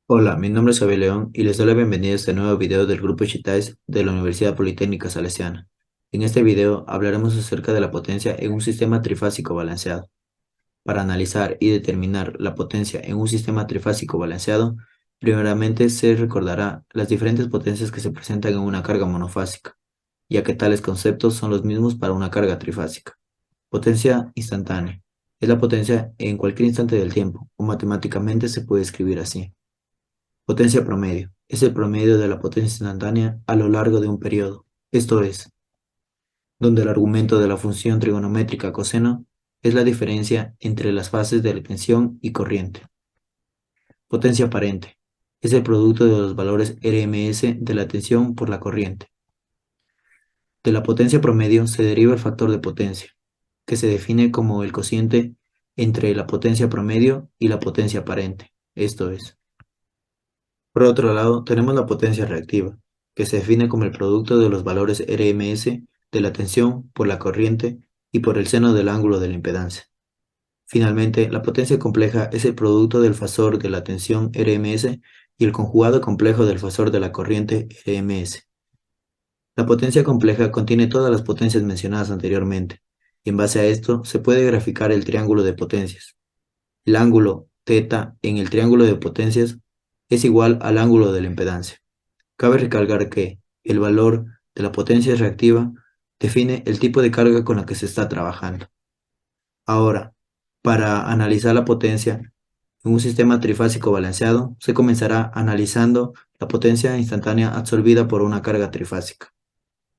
Hola, mi nombre es Javier León y les doy la bienvenida a este nuevo video del Grupo Chitais de la Universidad Politécnica Salesiana. En este video hablaremos acerca de la potencia en un sistema trifásico balanceado. Para analizar y determinar la potencia en un sistema trifásico balanceado, primeramente se recordará las diferentes potencias que se presentan en una carga monofásica, ya que tales conceptos son los mismos para una carga trifásica. Potencia instantánea es la potencia en cualquier instante del tiempo, o matemáticamente se puede escribir así. Potencia promedio. Es el promedio de la potencia instantánea a lo largo de un periodo, esto es, donde el argumento de la función trigonométrica coseno es la diferencia entre las fases de la tensión y corriente. Potencia aparente. Es el producto de los valores RMS de la tensión por la corriente. De la potencia promedio se deriva el factor de potencia, que se define como el cociente entre la potencia promedio y la potencia aparente, esto es. Por otro lado, tenemos la potencia reactiva, que se define como el producto de los valores RMS de la tensión por la corriente y por el seno del ángulo de la impedancia. Finalmente, la potencia compleja es el producto del fasor de la tensión RMS y el conjugado complejo del fasor de la corriente RMS. La potencia compleja contiene todas las potencias mencionadas anteriormente, y en base a esto se puede graficar el triángulo de potencias. El ángulo θ en el triángulo de potencias es igual al ángulo de la impedancia. Cabe recalcar que el valor de la potencia reactiva define el tipo de carga con la que se está trabajando. Ahora, para analizar la potencia en un sistema trifásico balanceado, se comenzará analizando la potencia instantánea absorbida por una carga trifásica.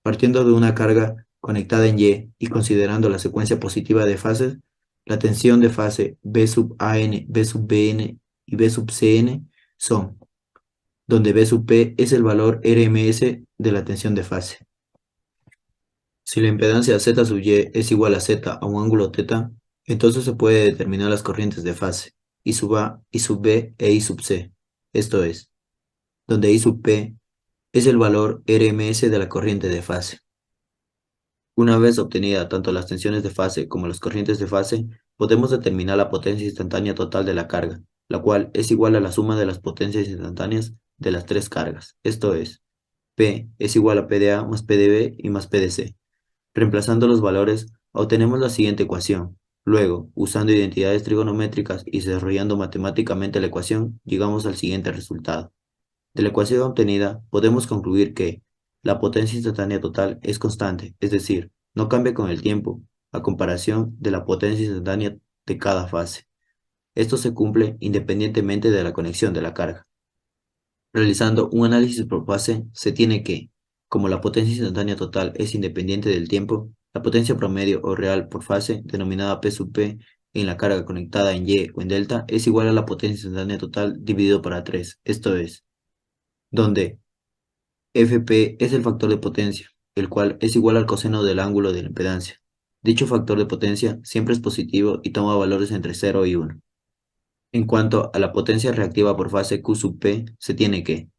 Partiendo de una carga conectada en Y considerando la secuencia positiva de fases, la tensión de fase B sub AN, B sub BN y B sub CN son donde B sub P es el valor RMS de la tensión de fase. Si la impedancia Z sub Y es igual a Z a un ángulo θ, entonces se puede determinar las corrientes de fase, I sub A, I sub B e I sub C, esto es, donde I sub P es el valor RMS de la corriente de fase. Una vez obtenida tanto las tensiones de fase como las corrientes de fase, podemos determinar la potencia instantánea total de la carga, la cual es igual a la suma de las potencias instantáneas de las tres cargas, esto es, P es igual a P de A más P de B y más P de C. Reemplazando los valores, obtenemos la siguiente ecuación. Luego, usando identidades trigonométricas y desarrollando matemáticamente la ecuación, llegamos al siguiente resultado. De la ecuación obtenida, podemos concluir que la potencia instantánea total es constante, es decir, no cambia con el tiempo, a comparación de la potencia instantánea de cada fase. Esto se cumple independientemente de la conexión de la carga. Realizando un análisis por fase, se tiene que, como la potencia instantánea total es independiente del tiempo, la potencia promedio o real por fase, denominada P sub P, en la carga conectada en Y o en delta, es igual a la potencia instantánea total dividido para 3, esto es, donde Fp es el factor de potencia, el cual es igual al coseno del ángulo de la impedancia. Dicho factor de potencia siempre es positivo y toma valores entre 0 y 1. En cuanto a la potencia reactiva por fase Q sub P, se tiene que,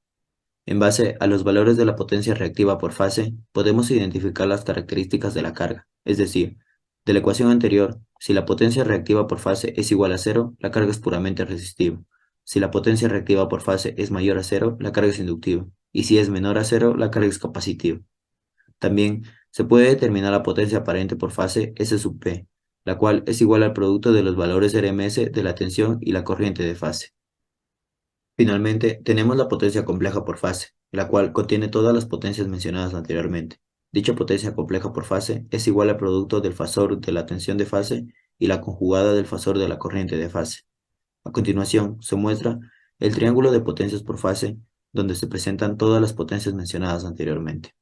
en base a los valores de la potencia reactiva por fase, podemos identificar las características de la carga, es decir, de la ecuación anterior, si la potencia reactiva por fase es igual a 0, la carga es puramente resistiva. Si la potencia reactiva por fase es mayor a 0, la carga es inductiva. Y si es menor a 0, la carga es capacitiva. También se puede determinar la potencia aparente por fase S sub P, la cual es igual al producto de los valores RMS de la tensión y la corriente de fase. Finalmente, tenemos la potencia compleja por fase, la cual contiene todas las potencias mencionadas anteriormente. Dicha potencia compleja por fase es igual al producto del fasor de la tensión de fase y la conjugada del fasor de la corriente de fase. A continuación, se muestra el triángulo de potencias por fase, donde se presentan todas las potencias mencionadas anteriormente.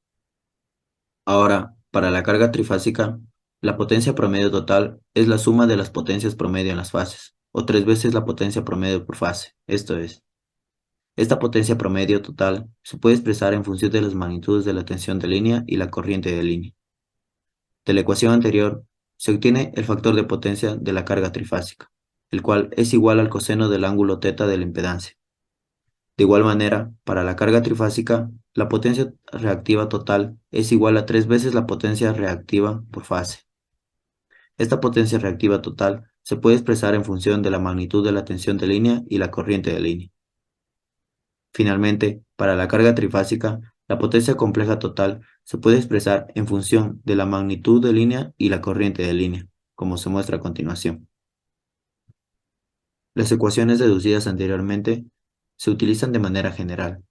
Ahora, para la carga trifásica, la potencia promedio total es la suma de las potencias promedio en las fases, o 3 veces la potencia promedio por fase, esto es. Esta potencia promedio total se puede expresar en función de las magnitudes de la tensión de línea y la corriente de línea. De la ecuación anterior, se obtiene el factor de potencia de la carga trifásica, el cual es igual al coseno del ángulo θ de la impedancia. De igual manera, para la carga trifásica, la potencia reactiva total es igual a 3 veces la potencia reactiva por fase. Esta potencia reactiva total se puede expresar en función de la magnitud de la tensión de línea y la corriente de línea. Finalmente, para la carga trifásica, la potencia compleja total se puede expresar en función de la magnitud de línea y la corriente de línea, como se muestra a continuación. Las ecuaciones deducidas anteriormente se utilizan de manera general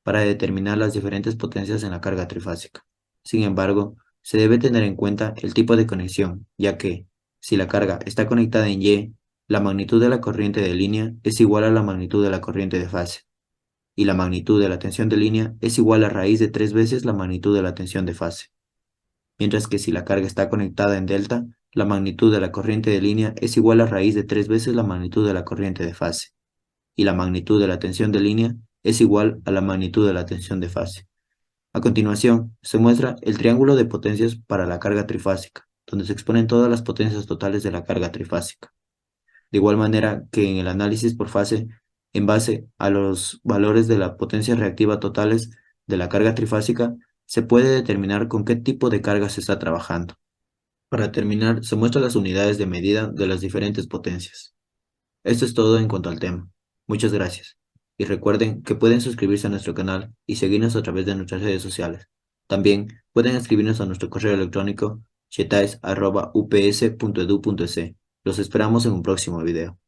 para determinar las diferentes potencias en la carga trifásica. Sin embargo, se debe tener en cuenta el tipo de conexión, ya que, si la carga está conectada en Y, la magnitud de la corriente de línea es igual a la magnitud de la corriente de fase, y la magnitud de la tensión de línea es igual a raíz de 3 veces la magnitud de la tensión de fase. Mientras que si la carga está conectada en delta, la magnitud de la corriente de línea es igual a raíz de 3 veces la magnitud de la corriente de fase, y la magnitud de la tensión de línea es igual a la magnitud de la tensión de fase. A continuación, se muestra el triángulo de potencias para la carga trifásica, donde se exponen todas las potencias totales de la carga trifásica. De igual manera que en el análisis por fase, en base a los valores de la potencia reactiva totales de la carga trifásica, se puede determinar con qué tipo de carga se está trabajando. Para terminar, se muestran las unidades de medida de las diferentes potencias. Esto es todo en cuanto al tema. Muchas gracias. Y recuerden que pueden suscribirse a nuestro canal y seguirnos a través de nuestras redes sociales. También pueden escribirnos a nuestro correo electrónico chetais@ups.edu.es. Los esperamos en un próximo video.